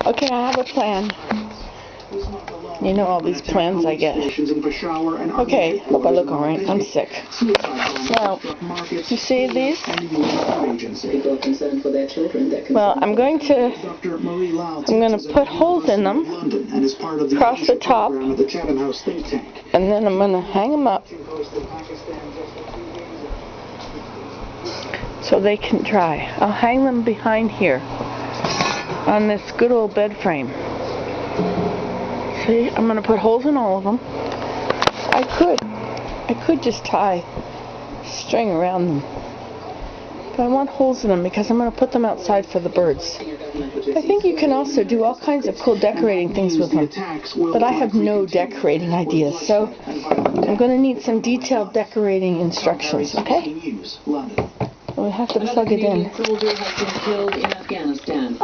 Okay, I have a plan. You know all these plans I get. Okay, hope I look alright. I'm sick. Now, you see these? Well, I'm going to put holes in them across the top, and then I'm going to hang them up so they can dry. I'll hang them behind here on this good old bed frame. See, I'm going to put holes in all of them. I could just tie string around them, but I want holes in them because I'm going to put them outside for the birds. I think you can also do all kinds of cool decorating things with them, but I have no decorating ideas, so I'm going to need some detailed decorating instructions, okay? We have to plug it in. Another Canadian soldier has been killed in Afghanistan.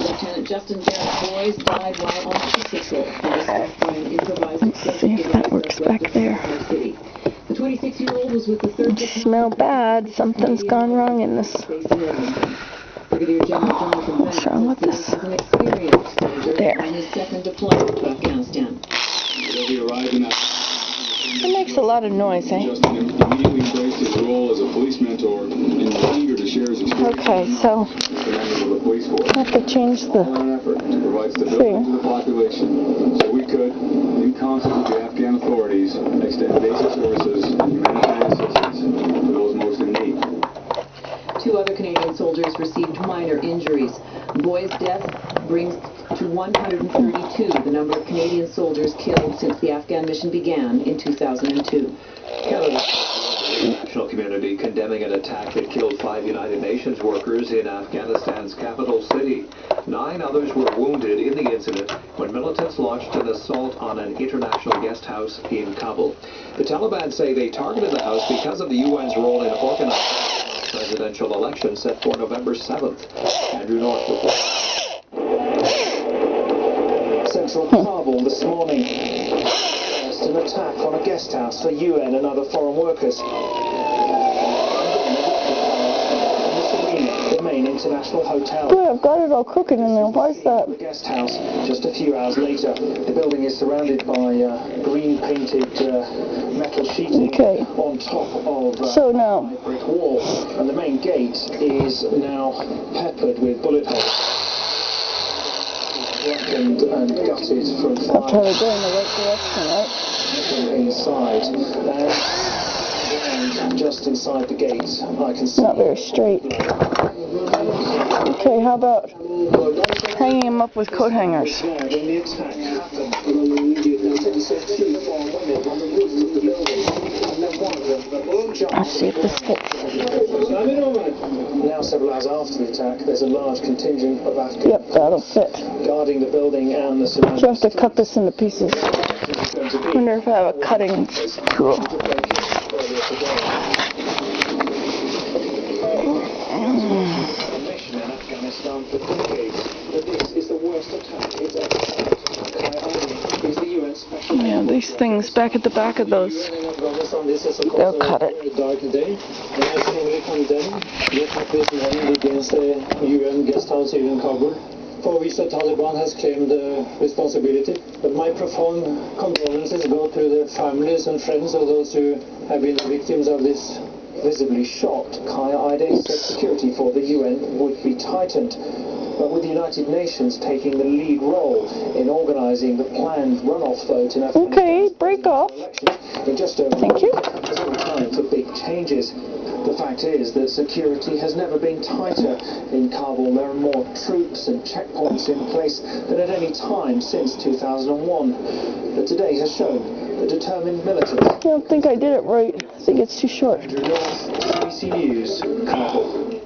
Lieutenant Justin Boyes died while on patrol. Let's see if that works back there. The 26-year-old was with the 3rd. Smell bad. Something's gone wrong in this. What's wrong with this? There. It makes a lot of noise, eh? Okay, so I have to change the thing. So we could, in concert with the Afghan authorities, extend basic services and humanitarian assistance to those most in need. 2 other Canadian soldiers received minor injuries. Boy's death brings to 132 the number of Canadian soldiers killed since the Afghan mission began in 2002. Canada. The international community condemning an attack that killed 5 United Nations workers in Afghanistan's capital city. 9 others were wounded in the incident when militants launched an assault on an international guest house in Kabul. The Taliban say they targeted the house because of the UN's role in organizing the presidential election set for November 7th. Andrew North reports. Central Kabul this morning. An attack on a guest house for UN and other foreign workers. The main international hotel. Yeah, I've got it all crooked in there. Why is that? The guest house just a few hours later. The building is surrounded by green painted metal sheeting on top of so now a brick wall, and the main gate is now peppered with bullet holes. Blackened and gutted from fire. I'll try to go in the right direction, right? Inside, and just inside the gate, I can see. Not very straight. Okay, how about hanging him up with coat hangers? Let's see if this fits. Now, several hours after the attack, there's a large contingent of Afghans. Yep, that'll fit. Guarding the building and the surrounding. You have to cut this into pieces. I wonder if I have a cutting tool. Yeah, these things back at the back of those, they'll cut it. UN guest house here in Kabul, for which the Taliban has claimed responsibility. But my profound condolences go to the families and friends of those who have been victims of this visibly shocked Qaeda. Security for the UN would be tightened, but with the United Nations taking the lead role in organizing the planned runoff vote in Afghanistan. Okay, break off. In just over Thank you. time for big changes. The fact is that security has never been tighter in Kabul. There are more troops and checkpoints in place than at any time since 2001. But today has shown the determined militants. I don't think I did it right. I think it's too short. Andrew North, BBC News, Kabul.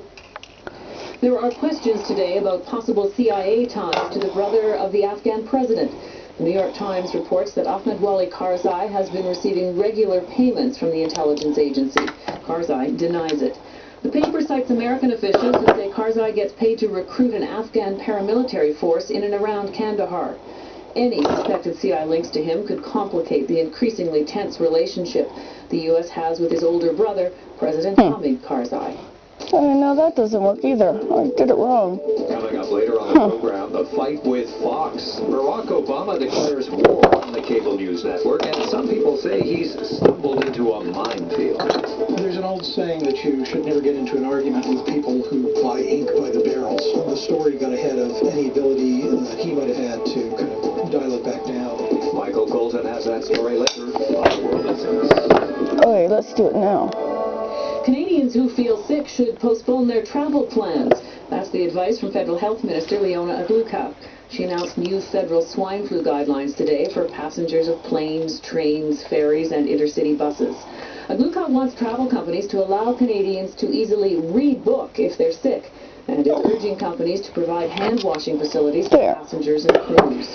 There are questions today about possible CIA ties to the brother of the Afghan president. The New York Times reports that Ahmed Wali Karzai has been receiving regular payments from the intelligence agency. Karzai denies it. The paper cites American officials who say Karzai gets paid to recruit an Afghan paramilitary force in and around Kandahar. Any suspected CIA links to him could complicate the increasingly tense relationship the U.S. has with his older brother, President Hamid Karzai. No, that doesn't work either. I did it wrong. Coming up later on the program, the fight with Fox. Barack Obama declares war on the cable news network, and some people say he's stumbled into a minefield. There's an old saying that you should never get into an argument with people who buy ink by the barrels. The story got ahead of any ability that he might have had to kind of dial it back down. Michael Colton has that story later on World Business. Okay, let's do it now. Canadians who feel sick should postpone their travel plans. That's the advice from Federal Health Minister Leona Aglukkaq. She announced new federal swine flu guidelines today for passengers of planes, trains, ferries, and intercity buses. Aglukkaq wants travel companies to allow Canadians to easily rebook if they're sick, and is urging companies to provide hand-washing facilities for passengers and crews.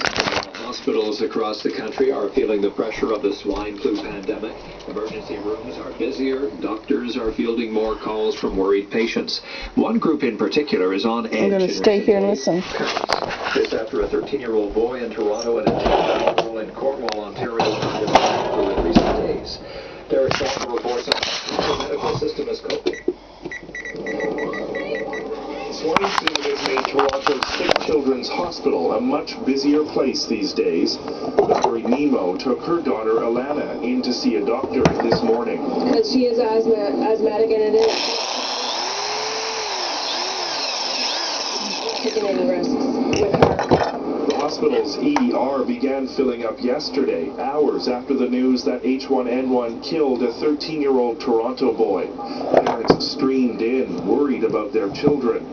Hospitals across the country are feeling the pressure of the swine flu pandemic. Emergency rooms are busier. Doctors are fielding more calls from worried patients. One group in particular is on edge. I'm going to stay here and listen. This after a 13-year-old boy in Toronto and a 10-year-old girl in Cornwall, Ontario, died of swine flu in recent days. Derek Salter reports on how the medical system is coping. Swine flu has made Toronto's Sick Children's Hospital a much busier place these days. Dr. Nemo took her daughter Alana in to see a doctor this morning. Because she is asthmatic and it is taking any risks with her. The hospital's ER began filling up yesterday, hours after the news that H1N1 killed a 13-year-old Toronto boy. Parents streamed in, worried about their children.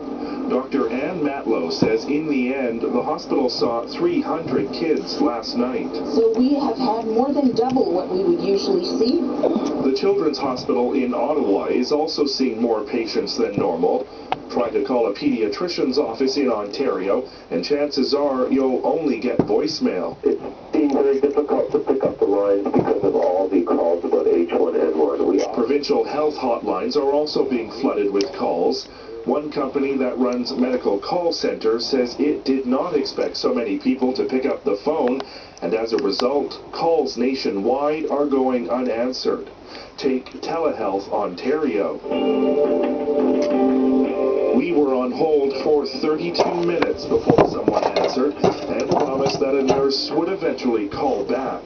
Dr. Ann Matlow says in the end, the hospital saw 300 kids last night. So we have had more than double what we would usually see. The Children's Hospital in Ottawa is also seeing more patients than normal. Try to call a pediatrician's office in Ontario, and chances are you'll only get voicemail. It's being very difficult to pick up the lines because of all the calls about H1N1. Provincial health hotlines are also being flooded with calls. One company that runs medical call centers says it did not expect so many people to pick up the phone, and as a result, calls nationwide are going unanswered. Take Telehealth Ontario. We were on hold for 32 minutes before someone answered and promised that a nurse would eventually call back.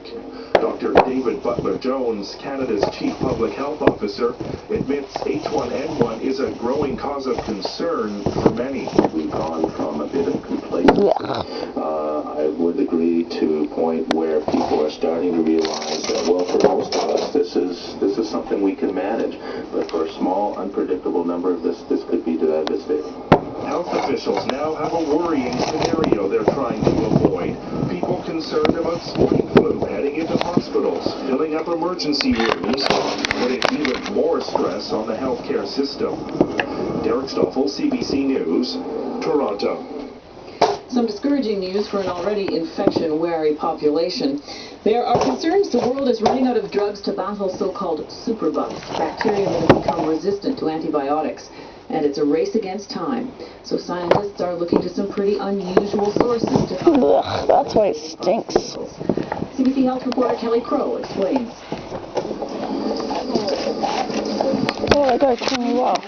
Dr. David Butler-Jones, Canada's Chief Public Health Officer, admits H1N1 is a growing cause of concern for many. We've gone from a bit of complacency, I would agree, to a point where people are starting to realize that, well, for most of us, this is something we can manage. But for a small, unpredictable number, this could be devastating. Health officials now have a worrying scenario they're trying to avoid. People concerned about swine flu heading into hospitals, filling up emergency rooms, putting even more stress on the healthcare system. Derek Stoffel, CBC News, Toronto. Some discouraging news for an already infection-wary population. There are concerns the world is running out of drugs to battle so-called superbugs, bacteria that have become resistant to antibiotics. And it's a race against time. So scientists are looking to some pretty unusual sources to find. That's why it stinks. CBC Health reporter Kelly Crow explains. Oh, I gotta turn you off.